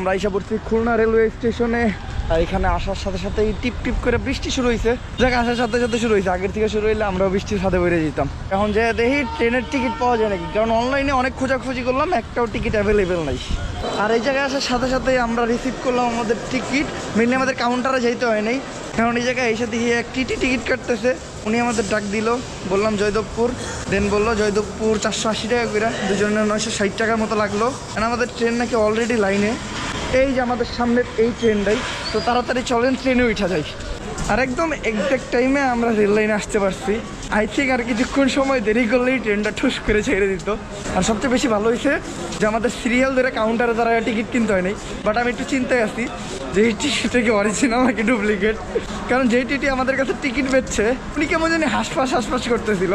আমরা এসে পড়ছি খুলনা রেলওয়ে স্টেশনে। আর এখানে আসার সাথে সাথেই টিপ টিপ করে বৃষ্টি শুরু হয়েছে। যাক, আসার সাথে সাথে শুরু হয়েছে, আগের থেকে শুরু হইলে আমরাও বৃষ্টির সাথে বেরিয়ে যেতাম। এখন যে দেখি ট্রেনের টিকিট পাওয়া যায় নাকি, কারণ অনলাইনে অনেক খোঁজাখুঁজি করলাম, একটাও টিকিট অ্যাভেলেবেল নাই। আর এই জায়গায় আসার সাথে সাথে আমরা রিসিভ করলাম আমাদের টিকিট। মেনলি আমাদের কাউন্টারে যেতে হয় নাই, কারণ এই জায়গায় এসে দেখি এক টিটি টিকিট কাটতেছে। উনি আমাদের ডাক দিল, বললাম জয়দেবপুর, দেন বললো জয়দেবপুর 480 টাকা করে, দুজনের 960 টাকার মতো লাগলো। কারণ আমাদের ট্রেন নাকি অলরেডি লাইনে, এই যে আমাদের সামনের এই ট্রেনটাই। তো তাড়াতাড়ি চলেন, ট্রেনে উঠা যাই। আর একদম এক্সাক্ট টাইমে আমরা রেল লাইনে আসতে পারছি। আই থিঙ্ক আর কিছুক্ষণ সময় দেরি করলেই ট্রেনটা ঠুস করে ছেড়ে দিত। আর সবচেয়ে বেশি ভালো হয়েছে যে আমাদের সিরিয়াল ধরে কাউন্টারে তারা টিকিট কিনতে হয়নি। বাট আমি একটু চিন্তায় আছি যে এই টিকিটটা কি অরিজিনাল নাকি ডুপ্লিকেট, কারণ যেই টিটি আমাদের কাছে টিকিট বেচছে উনি কেমন জানি হাঁসফাঁস করতেছিল।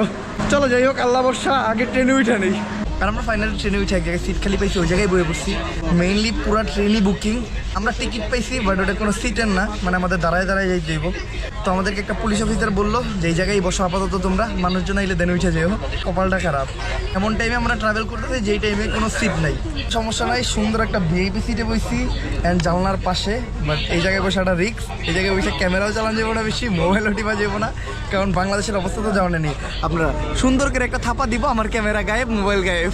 চলো যাই হোক, আল্লাহ বর্ষা, আগে ট্রেনে উঠে নেই। আর আমরা ফাইনালি ট্রেনে উঠে এক জায়গায় সিট খালি পাইছি, ওই জায়গায় বয়ে পড়ছি। মেইনলি পুরো ট্রেনই বুকিং। আমরা টিকিট পাইছি বাট ওটা কোনো সিটের না, মানে আমাদের দাঁড়ায় যাই যাইব। তো আমাদেরকে একটা পুলিশ অফিসার বললো যে এই জায়গায় বসো আপাতত, তোমরা মানুষজন আইলে দেন উঠে যেও। কপালটা খারাপ, এমন টাইমে আমরা ট্রাভেল করতেছি যেই টাইমে কোনো সিট নাই। সমস্যা নাই, সুন্দর একটা ভিআইপি সিটে বসছি অ্যান্ড জানলার পাশে। বাট এই জায়গায় বসে একটা রিস্ক, এই জায়গায় বসে ক্যামেরাও চালানো যাবো না বেশি, মোবাইলও টিপা যাবো না, কারণ বাংলাদেশের অবস্থা তো জানা নেই। আপনারা সুন্দর করে একটা থাপা দিব, আমার ক্যামেরা গায়েব, মোবাইল গায়েব।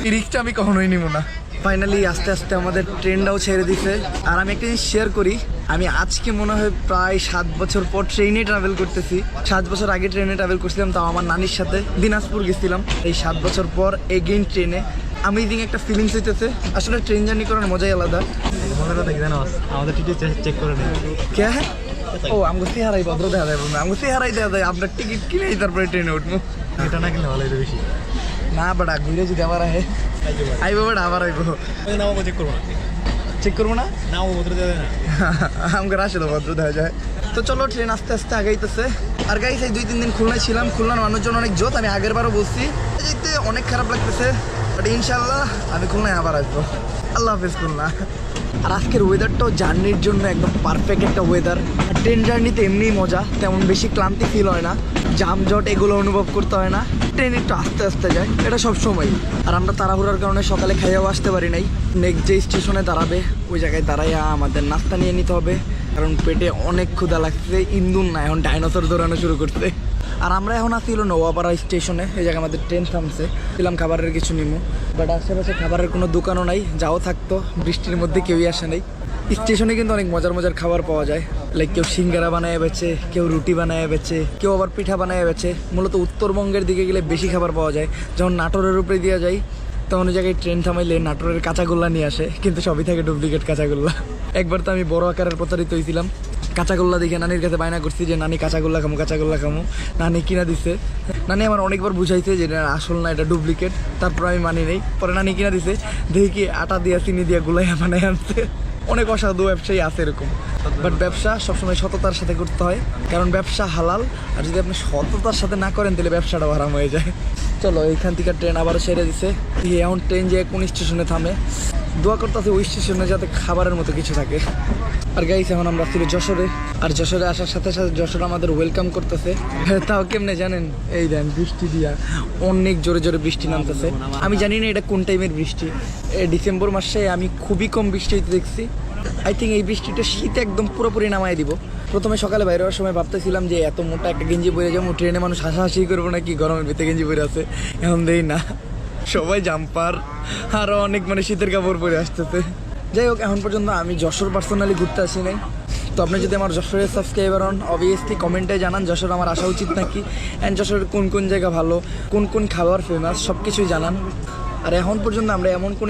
এই রিস্কটা আমি কখনোই নিব না। ফাইনালি আস্তে আস্তে আমাদের ট্রেনটাও ছেড়ে দিছে। আর আমি একটা জিনিস শেয়ার করি, আমি আজকে মনে হয় প্রায় 7 বছর পর ট্রেনে ট্রাভেল করতেছি। 7 বছর আগে ট্রেনে ট্রাভেল করছিলাম, তাও আমার নানির সাথে দিনাজপুর গেছিলাম। এই 7 বছর পর এগেইন ট্রেনে আমেজিং একটা ফিলিংস হইতেছে। আসলে ট্রেন জার্নি করার মজাই আলাদা। আমাদের টিকিট চেক করে নেই কে? ও আমাকে চেহারাই ভদ্র দেখা যায়, আমাকে চেহারাই দেখা যায়। আপনার টিকিট কিনে তারপরে ট্রেনে উঠবো, এটা না কিনলে ভালো হইতো বেশি। না বাট ঘুরে যদি আবার আইবো বাট আবার আইবো। নাও চেক করবো না, চেক করবো না, নাও ভদ্র দেওয়া যায় না। আমাকে আসলে ভদ্র দেখা যায়। তো চলো, ট্রেন আস্তে আস্তে আগাইতেছে। আর গাইস, এই 2-3 দিন খুলনায় ছিলাম, খুলনার মানুষজন অনেক জোত। আমি আগের বারও বলছি, যেতে অনেক খারাপ লাগতেছে, বাট ইনশাল্লাহ আমি খুলনায় আবার আসবো। আল্লাহ হাফিজ খুলনা। আর আজকের ওয়েদারটাও জার্নির জন্য একদম পারফেক্ট একটা ওয়েদার। ট্রেন জার্নিতে এমনিই মজা, তেমন বেশি ক্লান্তি ফিল হয় না, জামজট এগুলো অনুভব করতে হয় না। ট্রেন একটু আস্তে আস্তে যায়, এটা সব সময়। আর আমরা তাড়াহুড়ার কারণে সকালে খাইয়াও আসতে পারি নাই। নেক্সট যে স্টেশনে দাঁড়াবে ওই জায়গায় দাঁড়াইয়া আমাদের নাস্তা নিয়ে নিতে হবে, কারণ পেটে অনেক ক্ষুধা লাগছে। ইন্দুর না, এখন ডাইনোসর দৌড়ানো শুরু করতে। আর আমরা এখন আসি হলো নওয়াপাড়া স্টেশনে। এই জায়গায় আমাদের ট্রেন থামছে, ছিলাম খাবারের কিছু নিমো, বাট আশেপাশে খাবারের কোনো দোকানও নাই। যাও থাকতো, বৃষ্টির মধ্যে কেউই আসে নাই। স্টেশনে কিন্তু অনেক মজার মজার খাবার পাওয়া যায়, লাইক কেউ সিঙ্গারা বানায় বেচে, কেউ রুটি বানায় বেচে, কেউ আবার পিঠা বানায় বেচে। মূলত উত্তরবঙ্গের দিকে গেলে বেশি খাবার পাওয়া যায়। যখন নাটোরের উপরে দিয়ে যায় তখন ওই জায়গায় ট্রেন থামাইলে নাটোরের কাঁচাগোল্লা নিয়ে আসে, কিন্তু সবই থাকে ডুপ্লিকেট কাঁচাগোল্লা। একবার তো আমি বড় আকারের প্রতারিত হয়েছিলাম। কাঁচাগোল্লা দেখে নানির কাছে বায়না করছি যে নানি কাঁচাগোল্লা খামু। নানি কিনা দিছে। নানি আমার অনেকবার বুঝাইছে যে এটা আসল না, এটা ডুপ্লিকেট। তারপর আমি মানি নেই। পরে নানি কিনা দিছে, দেখি কি আটা দিয়া চিনি দিয়া গুলাইয়া বানাই আনছে। অনেক অসাধু ব্যবসায়ী আছে এরকম। বাট ব্যবসা সবসময় সততার সাথে করতে হয়, কারণ ব্যবসা হালাল। আর যদি আপনি সততার সাথে না করেন তাহলে ব্যবসাটাও হারাম হয়ে যায়। চলো, এইখান থেকে ট্রেন আবারও ছেড়ে দিছে। এখন ট্রেন যে কোন স্টেশনে থামে, দোয়া করতেছে ওই স্টেশনে যাতে খাবারের মতো কিছু থাকে। আর গাইস, এখন আমরা ছিল যশোরে। আর যশোরে আসার সাথে সাথে যশোর আমাদের ওয়েলকাম করতেছে। তাও কেমনে জানেন, এই দেন বৃষ্টি দিয়া অনেক জোরে জোরে বৃষ্টি নামতেছে। আমি জানি না এটা কোন টাইমের বৃষ্টি। ডিসেম্বর মাসে আমি খুবই কম বৃষ্টি হইতে দেখছি। আই থিঙ্ক এই বৃষ্টিটা শীত একদম পুরোপুরি নামাই দিব। প্রথমে সকালে বাইরে হওয়ার সময় ভাবতেছিলাম যে এত মোটা একটা গেঞ্জি পরে যাবো, ট্রেনে মানুষ হাসাহাসি করবো নাকি গরমের ভিতরে গেঞ্জি পরে আছে। এখন দেই না, সবাই জাম্পার আরও অনেক মানে শীতের কাপড় পরে আসতেছে। যাই হোক, এখন পর্যন্ত আমি যশোর পার্সোনালি ঘুরতে আসি নাই। তো আপনি যদি আমার যশোরের সাবস্ক্রাইবার হন, অবভিয়াসলি কমেন্টে জানান যশোর আমার আসা উচিত নাকি, অ্যান্ড যশোরের কোন কোন জায়গা ভালো, কোন কোন খাবার ফেমাস, সব কিছুই জানান। আর এখন পর্যন্ত আমরা এমন কোন